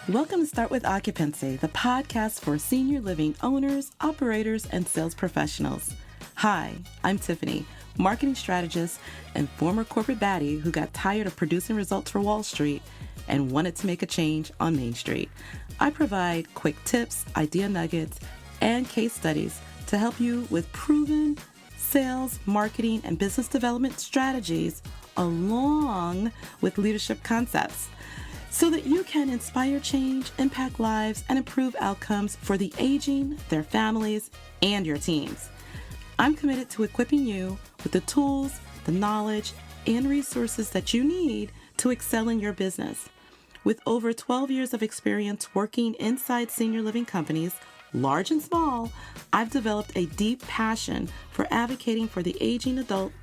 Welcome to Start With Occupancy, the podcast for senior living owners, operators, and sales professionals. Hi, I'm Tiffany, marketing strategist and former corporate baddie who got tired of producing results for Wall Street and wanted to make a change on Main Street. I provide quick tips, idea nuggets, and case studies to help you with proven sales, marketing, and business development strategies along with leadership concepts, so that you can inspire change, impact lives, and improve outcomes for the aging, their families, and your teams. I'm committed to equipping you with the tools, the knowledge, and resources that you need to excel in your business. With over 12 years of experience working inside senior living companies, large and small, I've developed a deep passion for advocating for the aging adult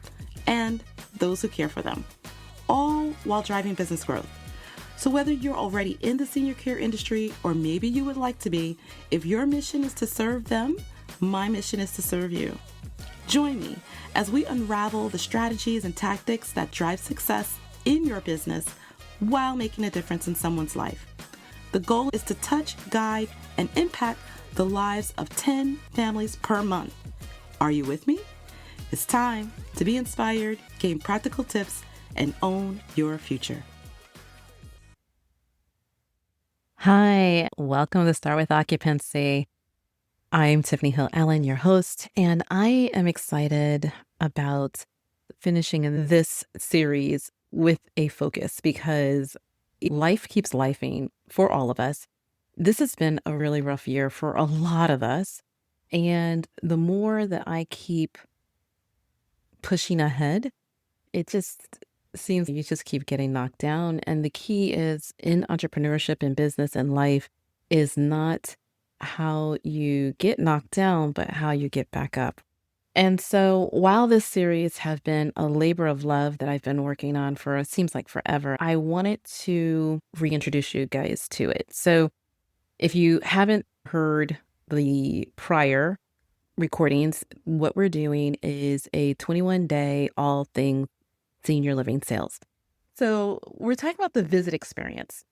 and those who care for them, all while driving business growth. So whether you're already in the senior care industry or maybe you would like to be, if your mission is to serve them, my mission is to serve you. Join me as we unravel the strategies and tactics that drive success in your business while making a difference in someone's life. The goal is to touch, guide, and impact the lives of 10 families per month. Are you with me? It's time to be inspired, gain practical tips, and own your future. Hi, welcome to Start With Occupancy. I'm Tiffany Hill Allen, your host, and I am excited about finishing this series with a focus because life keeps lifing for all of us. This has been a really rough year for a lot of us, and the more that I keep pushing ahead, it just seems you just keep getting knocked down. And the key is in entrepreneurship and business and life is not how you get knocked down, but how you get back up. And so while this series has been a labor of love that I've been working on for, it seems like forever, I wanted to reintroduce you guys to it. So if you haven't heard the prior recordings, what we're doing is a 21-day all things senior living sales. So we're talking about the visit experience,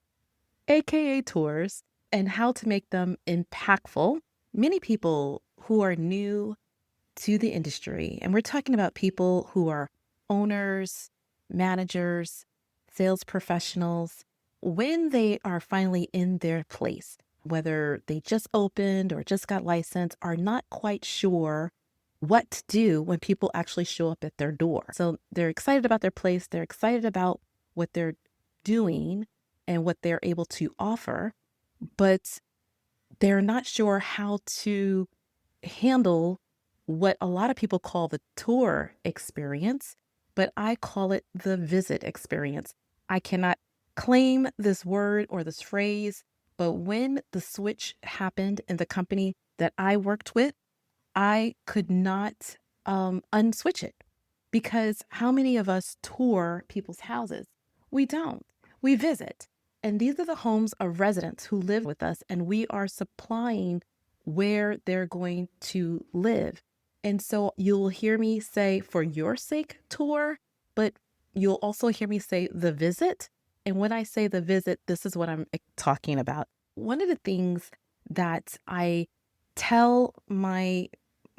AKA tours, and how to make them impactful. Many people who are new to the industry, and we're talking about people who are owners, managers, sales professionals, when they are finally in their place, whether they just opened or just got licensed, are not quite sure what to do when people actually show up at their door. So they're excited about their place. They're excited about what they're doing and what they're able to offer, but they're not sure how to handle what a lot of people call the tour experience, but I call it the visit experience. I cannot claim this word or this phrase, but when the switch happened in the company that I worked with, I could not unswitch it, because how many of us tour people's houses? We don't. We visit. And these are the homes of residents who live with us, and we are supplying where they're going to live. And so you'll hear me say, for your sake, tour, but you'll also hear me say the visit. And when I say the visit, this is what I'm talking about. One of the things that I tell my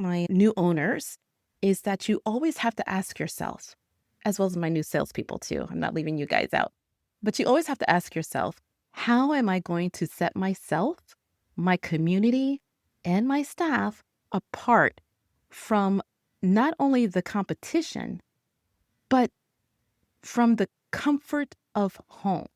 new owners is that you always have to ask yourself, as well as my new salespeople too, I'm not leaving you guys out, but you always have to ask yourself, how am I going to set myself, my community, and my staff apart from not only the competition, but from the comfort of home?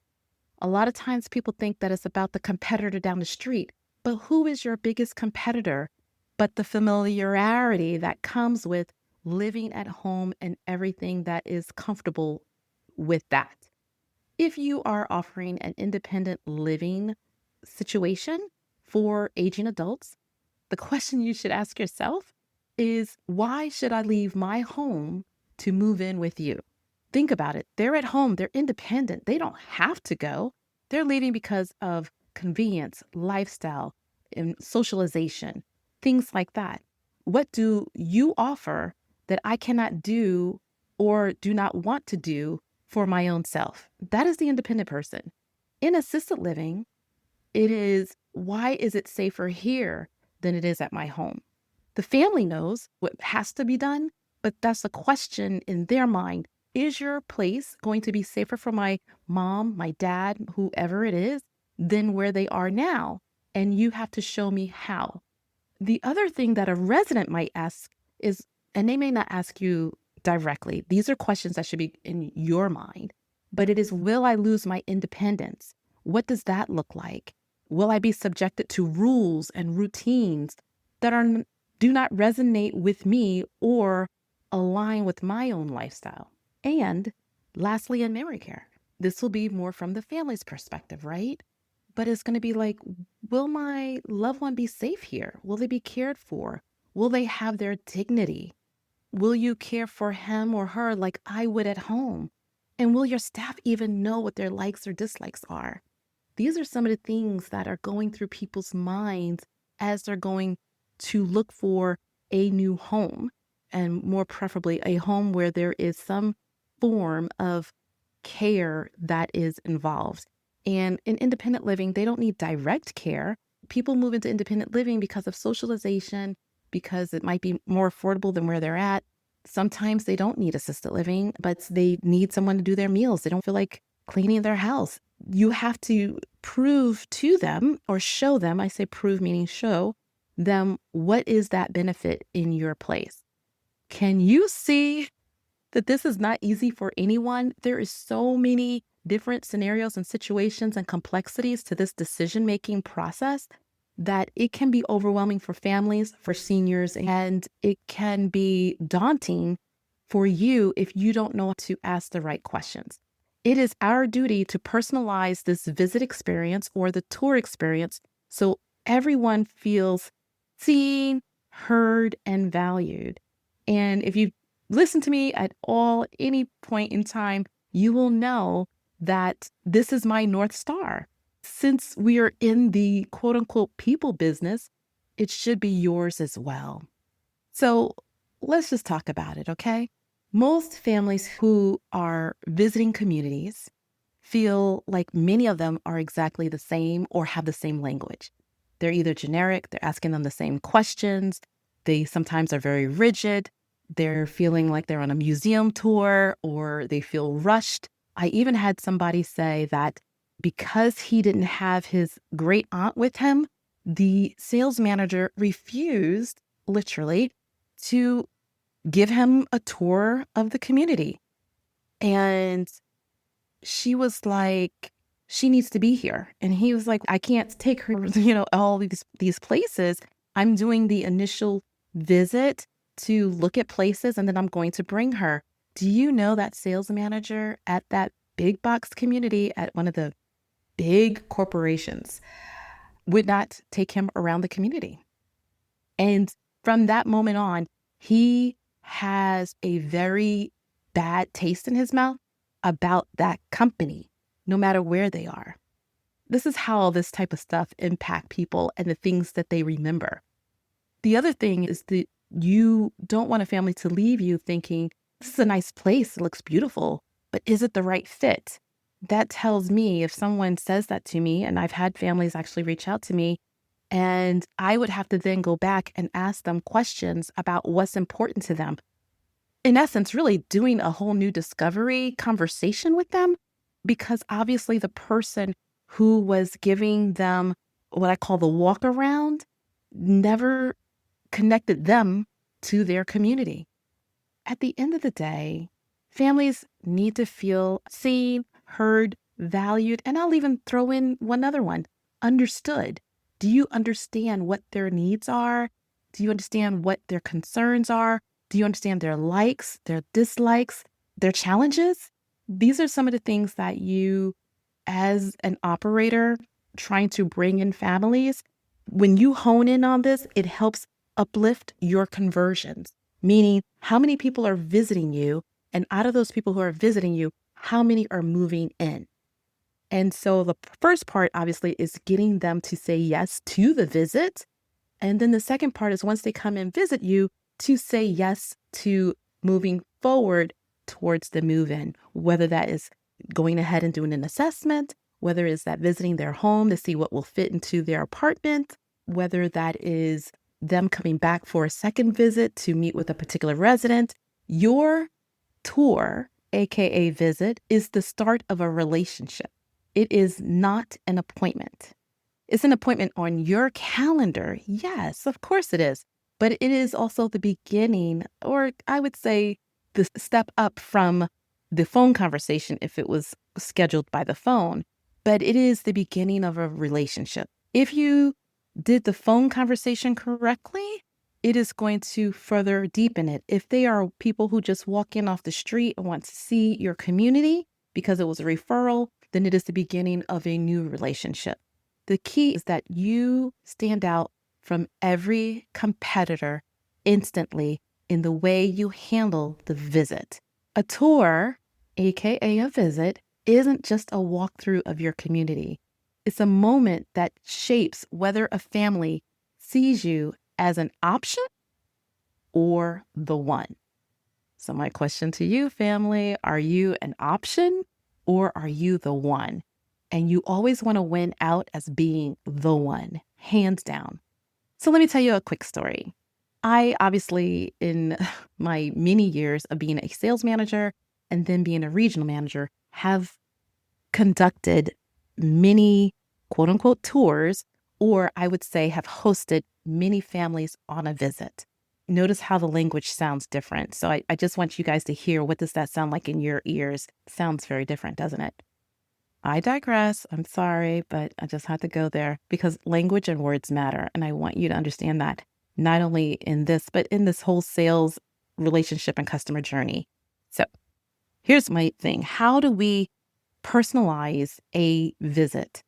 A lot of times people think that it's about the competitor down the street, but who is your biggest competitor but the familiarity that comes with living at home and everything that is comfortable with that? If you are offering an independent living situation for aging adults, the question you should ask yourself is, why should I leave my home to move in with you? Think about it. They're at home. They're independent. They don't have to go. They're leaving because of convenience, lifestyle, and socialization, things like that. What do you offer that I cannot do or do not want to do for my own self? That is the independent person. In assisted living, It is, why is it safer here than it is at my home? The family knows what has to be done, but that's a question in their mind. Is your place going to be safer for my mom, my dad, whoever it is, than where they are now? And you have to show me how. The other thing that a resident might ask is, and they may not ask you directly, these are questions that should be in your mind, but it is, will I lose my independence? What does that look like? Will I be subjected to rules and routines that do not resonate with me or align with my own lifestyle? And lastly, in memory care, this will be more from the family's perspective, right? But it's going to be like, will my loved one be safe here? Will they be cared for? Will they have their dignity? Will you care for him or her like I would at home? And will your staff even know what their likes or dislikes are? These are some of the things that are going through people's minds as they're going to look for a new home, and more preferably a home where there is some form of care that is involved. And in independent living, they don't need direct care. People move into independent living because of socialization, because it might be more affordable than where they're at. Sometimes they don't need assisted living, but they need someone to do their meals. They don't feel like cleaning their house. You have to prove to them or show them, I say prove meaning show them, what is that benefit in your place? Can you see that this is not easy for anyone? There is so many different scenarios and situations and complexities to this decision-making process that it can be overwhelming for families, for seniors, and it can be daunting for you if you don't know how to ask the right questions. It is our duty to personalize this visit experience or the tour experience so everyone feels seen, heard, and valued. And if you listen to me at any point in time, you will know that this is my North Star. Since we are in the quote unquote people business, it should be yours as well. So let's just talk about it, okay? Most families who are visiting communities feel like many of them are exactly the same or have the same language. They're either generic, they're asking them the same questions, they sometimes are very rigid, they're feeling like they're on a museum tour, or they feel rushed. I even had somebody say that because he didn't have his great aunt with him, the sales manager refused, literally, to give him a tour of the community. And she was like, she needs to be here. And he was like, I can't take her, all these places. I'm doing the initial visit to look at places, and then I'm going to bring her. Do you know that sales manager at that big box community at one of the big corporations would not take him around the community? And from that moment on, he has a very bad taste in his mouth about that company, no matter where they are. This is how this type of stuff impact people and the things that they remember. The other thing is that you don't want a family to leave you thinking, this is a nice place, it looks beautiful, but is it the right fit? That tells me, if someone says that to me, and I've had families actually reach out to me, and I would have to then go back and ask them questions about what's important to them. In essence, really doing a whole new discovery conversation with them, because obviously the person who was giving them what I call the walk around never connected them to their community. At the end of the day, families need to feel seen, heard, valued, and I'll even throw in one other one, understood. Do you understand what their needs are? Do you understand what their concerns are? Do you understand their likes, their dislikes, their challenges? These are some of the things that you, as an operator trying to bring in families, when you hone in on this, it helps uplift your conversions, meaning how many people are visiting you, and out of those people who are visiting you, how many are moving in? And so the first part, obviously, is getting them to say yes to the visit. And then the second part is once they come and visit you, to say yes to moving forward towards the move-in, whether that is going ahead and doing an assessment whether it's that visiting their home to see what will fit into their apartment, whether that is them coming back for a second visit to meet with a particular resident. Your tour, AKA visit, is the start of a relationship. It is not an appointment. It's an appointment on your calendar. Yes, of course it is. But it is also the beginning, or I would say the step up from the phone conversation if it was scheduled by the phone. But it is the beginning of a relationship. If you did the phone conversation correctly, it is going to further deepen it. If they are people who just walk in off the street and want to see your community because it was a referral, then it is the beginning of a new relationship. The key is that you stand out from every competitor instantly in the way you handle the visit. A tour, AKA a visit, isn't just a walkthrough of your community. It's a moment that shapes whether a family sees you as an option or the one. So my question to you, family, are you an option or are you the one? And you always want to win out as being the one, hands down. So let me tell you a quick story. I obviously, in my many years of being a sales manager and then being a regional manager, have conducted many quote unquote tours, or I would say have hosted many families on a visit. Notice how the language sounds different. So I just want you guys to hear, what does that sound like in your ears? Sounds very different, doesn't it? I digress. I'm sorry, but I just had to go there because language and words matter. And I want you to understand that not only in this, but in this whole sales relationship and customer journey. So here's my thing. How do we personalize a visit?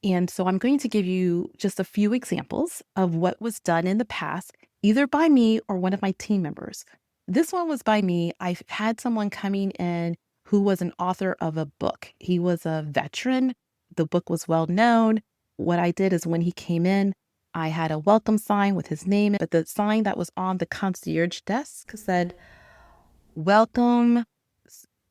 And so I'm going to give you just a few examples of what was done in the past, either by me or one of my team members. This one was by me. I've had someone coming in who was an author of a book. He was a veteran. The book was well known. What I did is when he came in, I had a welcome sign with his name, but the sign that was on the concierge desk said, welcome,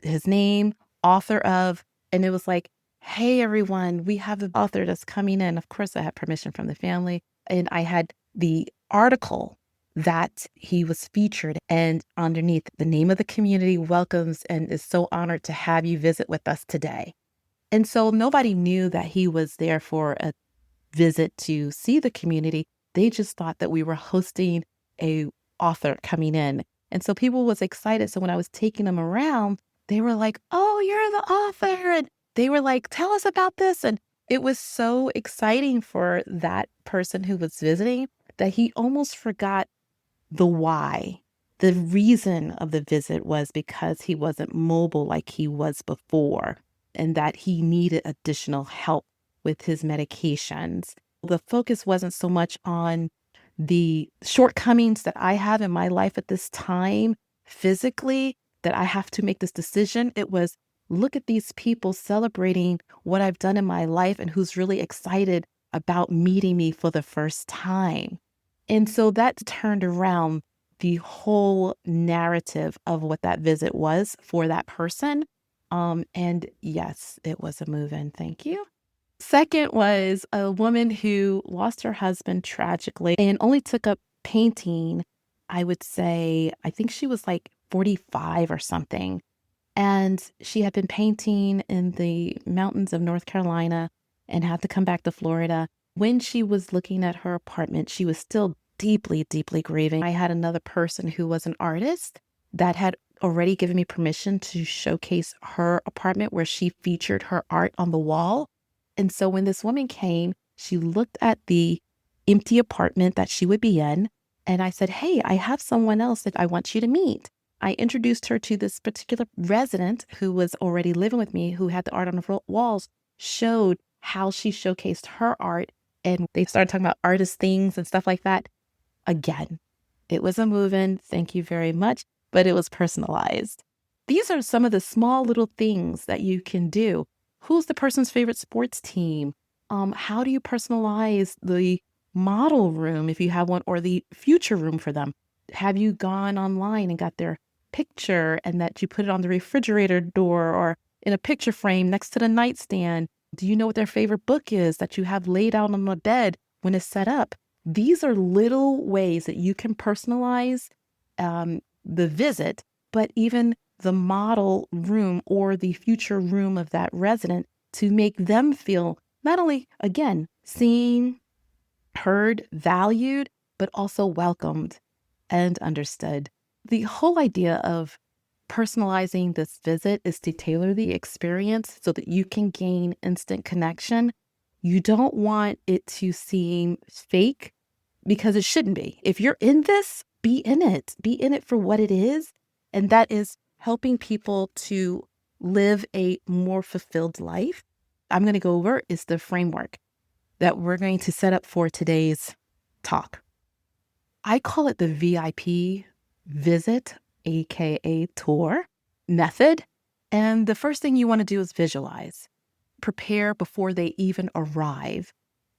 his name, author of, and it was like, hey, everyone, we have an author that's coming in. Of course, I had permission from the family. And I had the article that he was featured, and underneath, the name of the community welcomes and is so honored to have you visit with us today. And so nobody knew that he was there for a visit to see the community. They just thought that we were hosting a author coming in. And so people was excited. So when I was taking them around, they were like, oh, you're the author. And they were like, tell us about this. And it was so exciting for that person who was visiting that he almost forgot the why. The reason of the visit was because he wasn't mobile like he was before, and that he needed additional help with his medications. The focus wasn't so much on the shortcomings that I have in my life at this time physically, that I have to make this decision. It was, look at these people celebrating what I've done in my life and who's really excited about meeting me for the first time. And so that turned around the whole narrative of what that visit was for that person. And yes, it was a move-in. Thank you. Second was a woman who lost her husband tragically and only took up painting, I would say, I think she was like 45 or something. And she had been painting in the mountains of North Carolina and had to come back to Florida. When she was looking at her apartment, she was still deeply, deeply grieving. I had another person who was an artist that had already given me permission to showcase her apartment where she featured her art on the wall. And so when this woman came, she looked at the empty apartment that she would be in. And I said, hey, I have someone else that I want you to meet. I introduced her to this particular resident who was already living with me, who had the art on the walls, showed how she showcased her art. And they started talking about artist things and stuff like that. Again, it was a move-in. Thank you very much. But it was personalized. These are some of the small little things that you can do. Who's the person's favorite sports team? How do you personalize the model room if you have one, or the future room for them? Have you gone online and got their picture and that you put it on the refrigerator door or in a picture frame next to the nightstand? Do you know what their favorite book is that you have laid out on the bed when it's set up? These are little ways that you can personalize the visit, but even the model room or the future room of that resident to make them feel not only, again, seen, heard, valued, but also welcomed and understood. The whole idea of personalizing this visit is to tailor the experience so that you can gain instant connection. You don't want it to seem fake because it shouldn't be. If you're in this, be in it. Be in it for what it is. And that is helping people to live a more fulfilled life. I'm going to go over is the framework that we're going to set up for today's talk. I call it the VIP visit, aka tour method. And the first thing you want to do is visualize, prepare before they even arrive.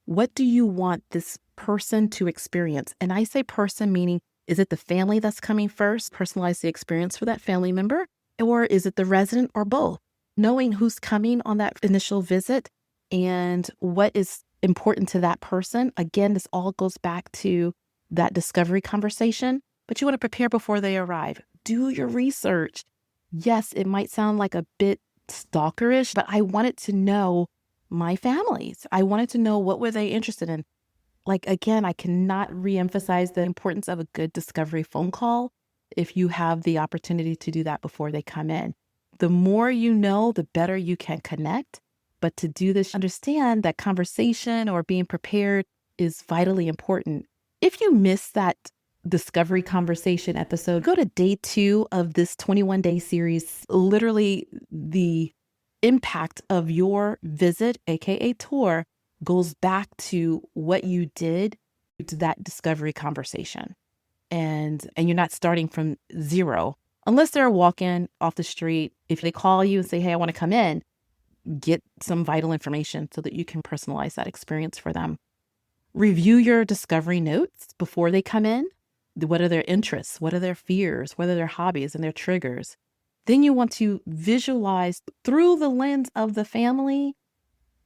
What do you want this person to experience? And I say person meaning, is it the family that's coming first? Personalize the experience for that family member, or is it the resident, or both? Knowing who's coming on that initial visit and what is important to that person. Again, this all goes back to that discovery conversation, but you want to prepare before they arrive. Do your research. Yes, it might sound like a bit stalkerish, but I wanted to know my families. I wanted to know what were they interested in. Like, again, I cannot reemphasize the importance of a good discovery phone call if you have the opportunity to do that before they come in. The more you know, the better you can connect. But to do this, understand that conversation or being prepared is vitally important. If you miss that discovery conversation episode, go to day 2 of this 21-day series. Literally, the impact of your visit, aka tour, goes back to what you did to that discovery conversation. And you're not starting from zero. Unless they're walking off the street, if they call you and say, hey, I want to come in, get some vital information so that you can personalize that experience for them. Review your discovery notes before they come in. What are their interests? What are their fears? What are their hobbies and their triggers? Then you want to visualize through the lens of the family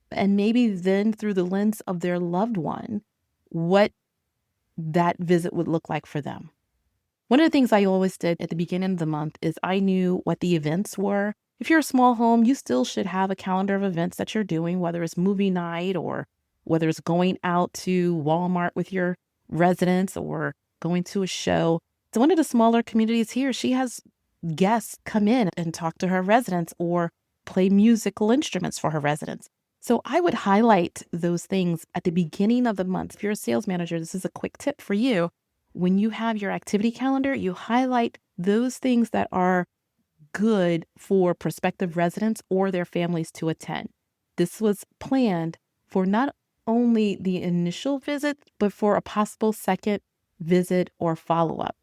and maybe then through the lens of their loved one, what that visit would look like for them. One of the things I always did at the beginning of the month is I knew what the events were. If you're a small home, you still should have a calendar of events that you're doing, whether it's movie night or whether it's going out to Walmart with your residents or going to a show. So one of the smaller communities here, she has guests come in and talk to her residents or play musical instruments for her residents. So I would highlight those things at the beginning of the month. If you're a sales manager, this is a quick tip for you. When you have your activity calendar, you highlight those things that are good for prospective residents or their families to attend. This was planned for not only the initial visit, but for a possible second visit or follow-up.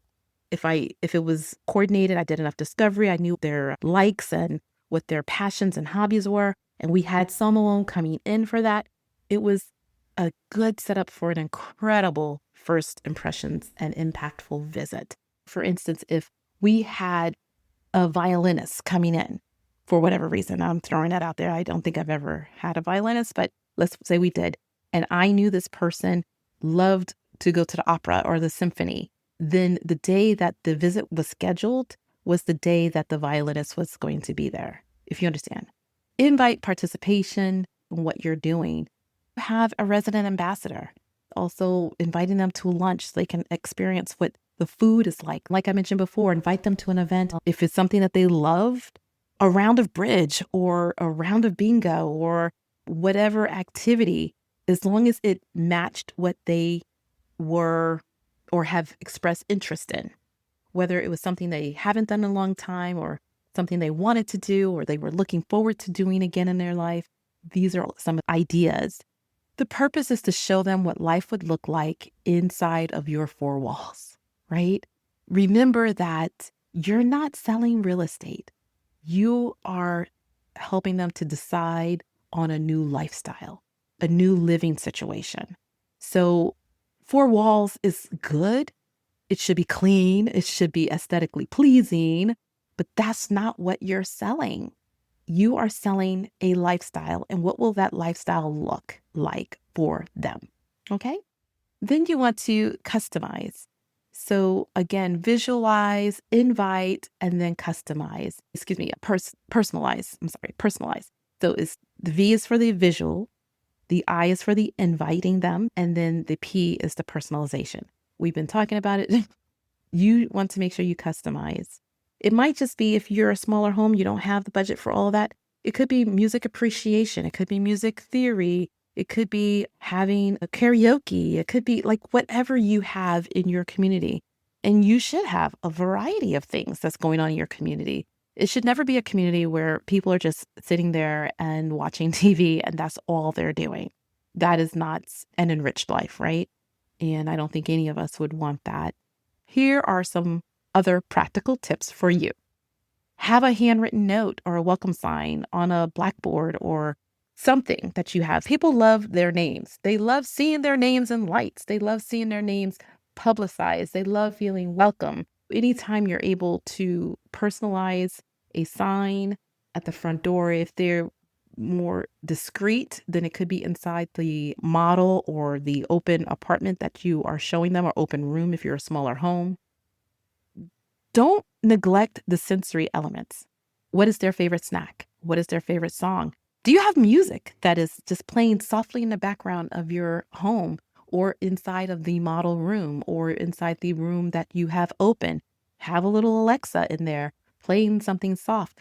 If it was coordinated, I did enough discovery, I knew their likes and what their passions and hobbies were, and we had someone coming in for that, it was a good setup for an incredible first impressions and impactful visit. For instance, if we had a violinist coming in for whatever reason, I'm throwing that out there. I don't think I've ever had a violinist, but let's say we did. And I knew this person loved to go to the opera or the symphony. Then the day that the visit was scheduled was the day that the violinist was going to be there, if you understand. Invite participation in what you're doing. Have a resident ambassador. Also inviting them to lunch so they can experience what the food is like. Like I mentioned before, invite them to an event. If it's something that they love, a round of bridge or a round of bingo or whatever activity, as long as it matched what they were or have expressed interest in, whether it was something they haven't done in a long time or something they wanted to do or they were looking forward to doing again in their life. These are some ideas. The purpose is to show them what life would look like inside of your 4 walls, right? Remember that you're not selling real estate. You are helping them to decide on a new lifestyle, a new living situation. So 4 walls is good. It should be clean. It should be aesthetically pleasing, but that's not what you're selling. You are selling a lifestyle, and what will that lifestyle look like for them? Okay. Then you want to customize. So again, visualize, invite, and then customize. Excuse me, personalize. I'm sorry, personalize. So it's the V is for the visual, the I is for the inviting them, and then the P is the personalization. We've been talking about it. You want to make sure you customize. It might just be if you're a smaller home, you don't have the budget for all of that. It could be music appreciation. It could be music theory. It could be having a karaoke. It could be like whatever you have in your community. And you should have a variety of things that's going on in your community. It should never be a community where people are just sitting there and watching TV and that's all they're doing. That is not an enriched life, right? And I don't think any of us would want that. Here are some other practical tips for you. Have a handwritten note or a welcome sign on a blackboard or something that you have. People love their names. They love seeing their names in lights. They love seeing their names publicized. They love feeling welcome. Anytime you're able to personalize a sign at the front door, if they're more discreet, then it could be inside the model or the open apartment that you are showing them, or open room if you're a smaller home. Don't neglect the sensory elements. What is their favorite snack? What is their favorite song? Do you have music that is just playing softly in the background of your home or inside of the model room or inside the room that you have open? Have a little Alexa in there playing something soft.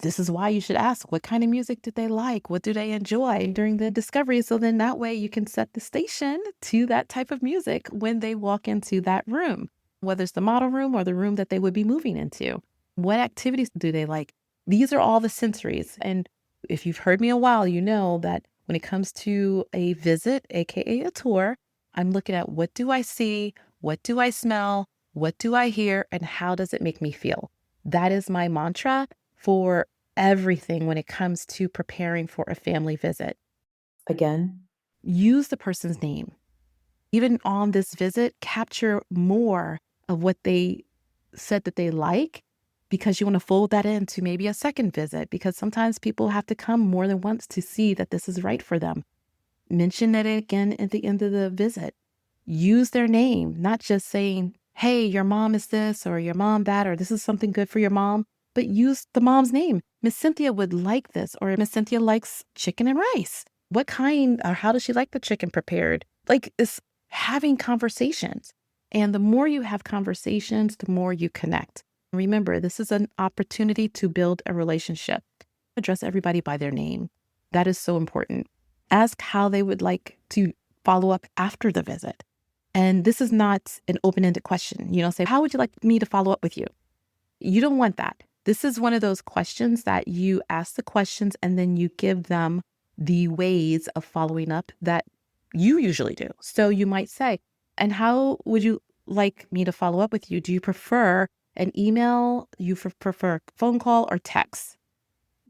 This is why you should ask, what kind of music did they like? What do they enjoy during the discovery? So then that way you can set the station to that type of music when they walk into that room, whether it's the model room or the room that they would be moving into. What activities do they like? These are all the sensories. And if you've heard me a while, you know that when it comes to a visit, AKA a tour, I'm looking at what do I see? What do I smell? What do I hear? And how does it make me feel? That is my mantra for everything when it comes to preparing for a family visit. Again, use the person's name. Even on this visit, capture more of what they said that they like, because you want to fold that into maybe a second visit, because sometimes people have to come more than once to see that this is right for them. Mention it again at the end of the visit. Use their name, not just saying, hey, your mom is this or your mom that, or this is something good for your mom, but use the mom's name. Miss Cynthia would like this, or Miss Cynthia likes chicken and rice. What kind, or how does she like the chicken prepared? Like, it's having conversations. And the more you have conversations, the more you connect. Remember, this is an opportunity to build a relationship. Address everybody by their name. That is so important. Ask how they would like to follow up after the visit. And this is not an open-ended question. You don't say, how would you like me to follow up with you? You don't want that. This is one of those questions that you ask the questions and then you give them the ways of following up that you usually do. So you might say, and how would you like me to follow up with you? Do you prefer an email? You prefer phone call or text?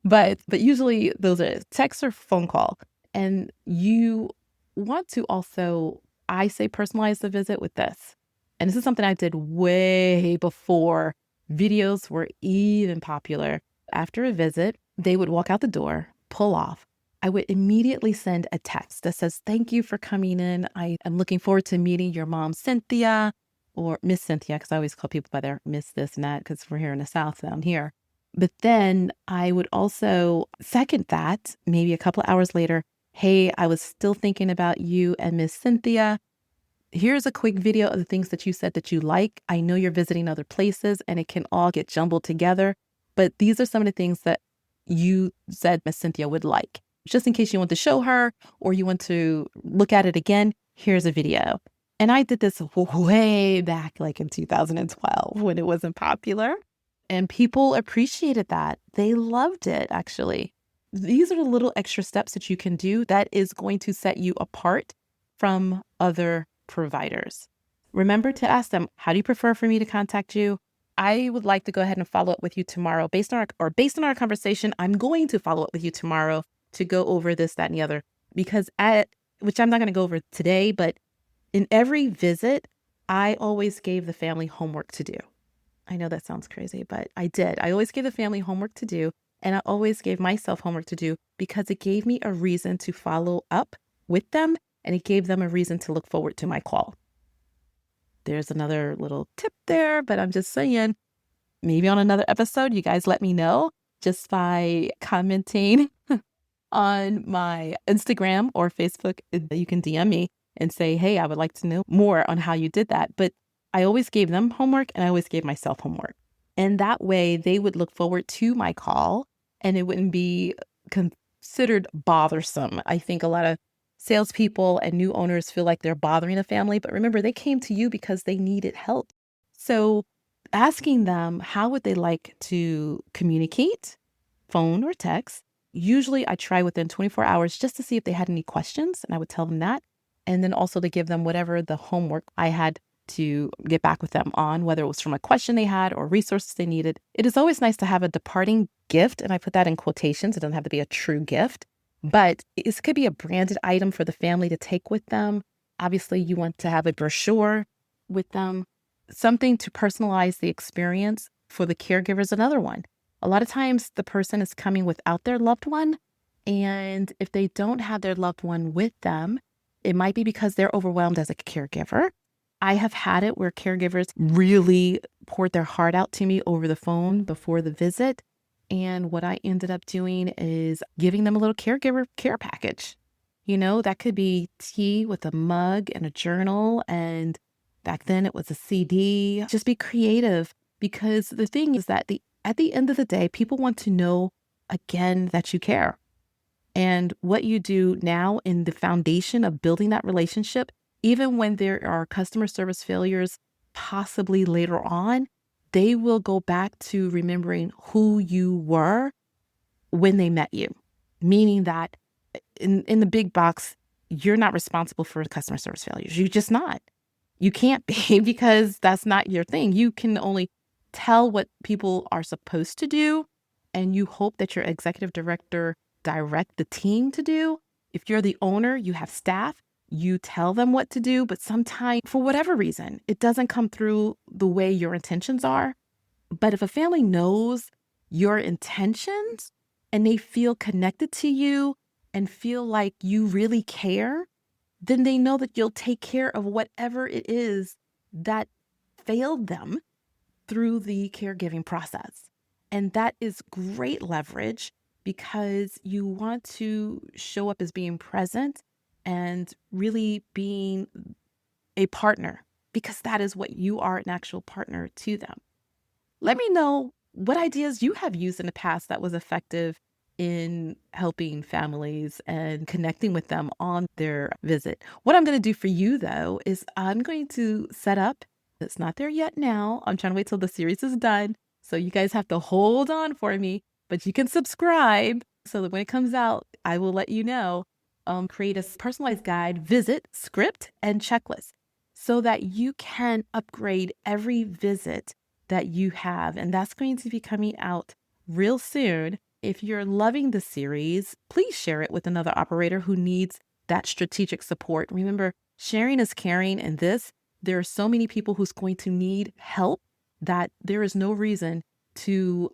But usually those are text or phone call. And you want to also, I say, personalize the visit with this. And this is something I did way before videos were even popular. After a visit, they would walk out the door, pull off. I would immediately send a text that says, thank you for coming in. I am looking forward to meeting your mom, Cynthia, or Miss Cynthia, because I always call people by their Miss this and that, because we're here in the South down here. But then I would also second that maybe a couple of hours later. Hey, I was still thinking about you and Miss Cynthia. Here's a quick video of the things that you said that you like. I know you're visiting other places and it can all get jumbled together, but these are some of the things that you said Miss Cynthia would like. Just in case you want to show her or you want to look at it again, here's a video. And I did this way back, like in 2012 when it wasn't popular. And people appreciated that. They loved it, actually. These are the little extra steps that you can do that is going to set you apart from other providers. Remember to ask them, how do you prefer for me to contact you? I would like to go ahead and follow up with you tomorrow. Based on our conversation, I'm going to follow up with you tomorrow to go over this, that, and the other. Because which I'm not going to go over today, but in every visit, I always gave the family homework to do. I know that sounds crazy, but I did. I always gave the family homework to do. And I always gave myself homework to do because it gave me a reason to follow up with them, and it gave them a reason to look forward to my call. There's another little tip there, but I'm just saying, maybe on another episode, you guys let me know just by commenting on my Instagram or Facebook. You can DM me and say, hey, I would like to know more on how you did that. But I always gave them homework and I always gave myself homework. And that way they would look forward to my call and it wouldn't be considered bothersome. I think a lot of salespeople and new owners feel like they're bothering a family, but remember, they came to you because they needed help. So asking them how would they like to communicate, phone or text. Usually I try within 24 hours just to see if they had any questions, and I would tell them that. And then also to give them whatever the homework I had to get back with them on, whether it was from a question they had or resources they needed. It is always nice to have a departing gift, and I put that in quotations. It doesn't have to be a true gift, but it could be a branded item for the family to take with them. Obviously, you want to have a brochure with them, something to personalize the experience for the caregiver is another one. A lot of times the person is coming without their loved one, and if they don't have their loved one with them, it might be because they're overwhelmed as a caregiver. I have had it where caregivers really poured their heart out to me over the phone before the visit. And what I ended up doing is giving them a little caregiver care package. You know, that could be tea with a mug and a journal. And back then it was a CD. Just be creative, because the thing is that at the end of the day, people want to know again that you care. And what you do now in the foundation of building that relationship, even when there are customer service failures, possibly later on, they will go back to remembering who you were when they met you. Meaning that in the big box, you're not responsible for customer service failures. You're just not. You can't be, because that's not your thing. You can only tell what people are supposed to do, and you hope that your executive director direct the team to do. If you're the owner, you have staff, you tell them what to do, but sometimes for whatever reason, it doesn't come through the way your intentions are. But if a family knows your intentions and they feel connected to you and feel like you really care, then they know that you'll take care of whatever it is that failed them through the caregiving process. And that is great leverage, because you want to show up as being present and really being a partner, because that is what you are, an actual partner to them. Let me know what ideas you have used in the past that was effective in helping families and connecting with them on their visit. What I'm going to do for you, though, is I'm going to set up, it's not there yet now. I'm trying to wait till the series is done. So you guys have to hold on for me, but you can subscribe so that when it comes out, I will let you know. Create a personalized guide, visit, script, and checklist so that you can upgrade every visit that you have. And that's going to be coming out real soon. If you're loving the series, please share it with another operator who needs that strategic support. Remember, sharing is caring. And there are so many people who's going to need help that there is no reason to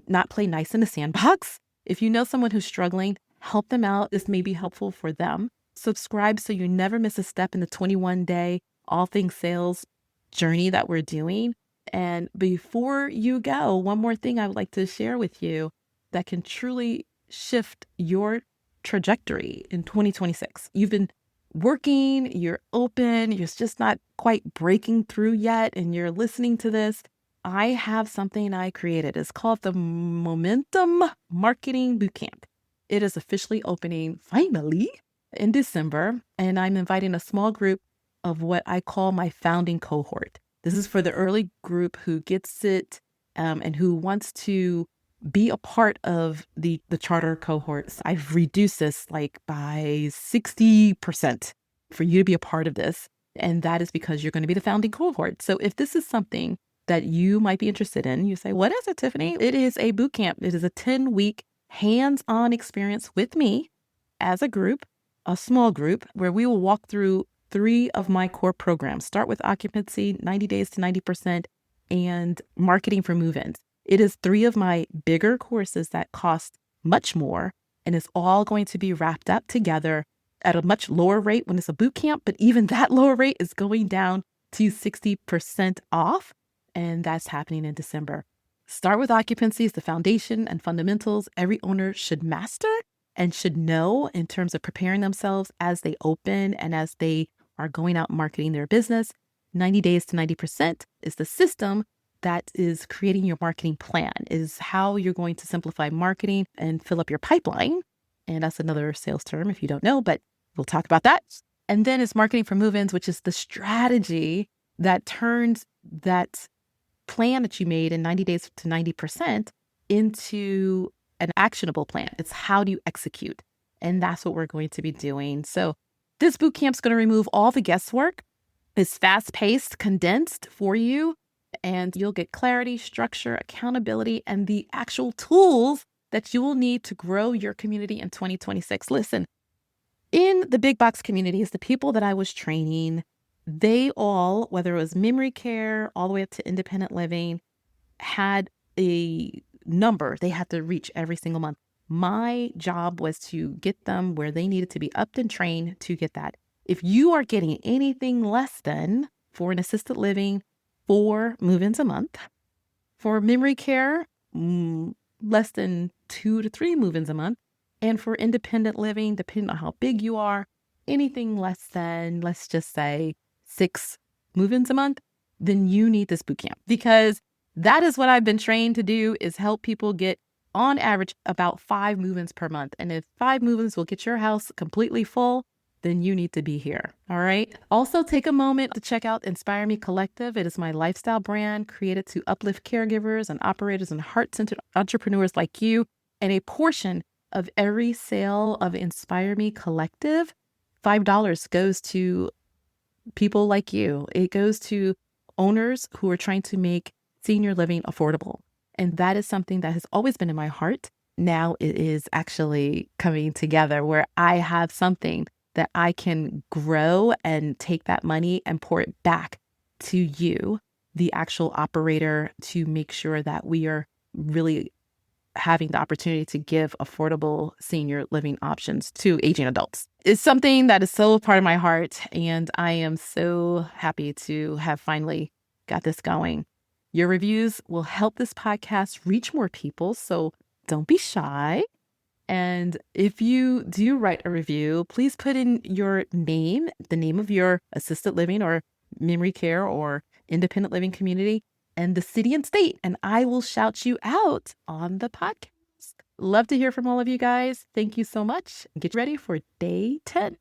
not play nice in the sandbox. If you know someone who's struggling, help them out. This may be helpful for them. Subscribe so you never miss a step in the 21-day all things sales journey that we're doing. And before you go, one more thing I would like to share with you that can truly shift your trajectory in 2026. You've been working, you're open, you're just not quite breaking through yet, and you're listening to this. I have something I created. It's called the Momentum Marketing Bootcamp. It is officially opening finally in December, and I'm inviting a small group of what I call my founding cohort. This is for the early group who gets it and who wants to be a part of the charter cohorts. I've reduced this like by 60% for you to be a part of this. And that is because you're going to be the founding cohort. So if this is something that you might be interested in, you say, what is it, Tiffany? It is a boot camp. It is a 10-week hands-on experience with me as a group, a small group, where we will walk through 3 of my core programs. Start with occupancy, 90 days to 90%, and marketing for move-ins. It is 3 of my bigger courses that cost much more, and it's all going to be wrapped up together at a much lower rate when it's a boot camp, but even that lower rate is going down to 60% off, and that's happening in December. Start with Occupancy is the foundation and fundamentals every owner should master and should know in terms of preparing themselves as they open and as they are going out marketing their business. 90 days to 90% is the system that is creating your marketing plan, is how you're going to simplify marketing and fill up your pipeline. And that's another sales term if you don't know, but we'll talk about that. And then it's Marketing for Move-ins, which is the strategy that turns that plan that you made in 90 days to 90% into an actionable plan. It's how do you execute? And that's what we're going to be doing. So this bootcamp's going to remove all the guesswork. It's fast-paced, condensed for you, and you'll get clarity, structure, accountability, and the actual tools that you will need to grow your community in 2026. Listen, in the big box communities, the people that I was training, they all, whether it was memory care, all the way up to independent living, had a number they had to reach every single month. My job was to get them where they needed to be upped and trained to get that. If you are getting anything less than, for an assisted living, 4 move-ins a month, for memory care, less than 2 to 3 move-ins a month, and for independent living, depending on how big you are, anything less than, let's just say, 6 move-ins a month, then you need this bootcamp, because that is what I've been trained to do, is help people get, on average, about 5 move-ins per month. And if 5 move-ins will get your house completely full, then you need to be here. All right. Also, take a moment to check out Inspire Me Collective. It is my lifestyle brand created to uplift caregivers and operators and heart-centered entrepreneurs like you. And a portion of every sale of Inspire Me Collective, $5 goes to people like you. It goes to owners who are trying to make senior living affordable. And that is something that has always been in my heart. Now it is actually coming together where I have something that I can grow and take that money and pour it back to you, the actual operator, to make sure that we are really having the opportunity to give affordable senior living options to aging adults. It's something that is so part of my heart, and I am so happy to have finally got this going. Your reviews will help this podcast reach more people, so don't be shy. And if you do write a review, please put in your name, the name of your assisted living or memory care or independent living community, and the city and state, and I will shout you out on the podcast. Love to hear from all of you guys. Thank you so much. Get ready for day 10.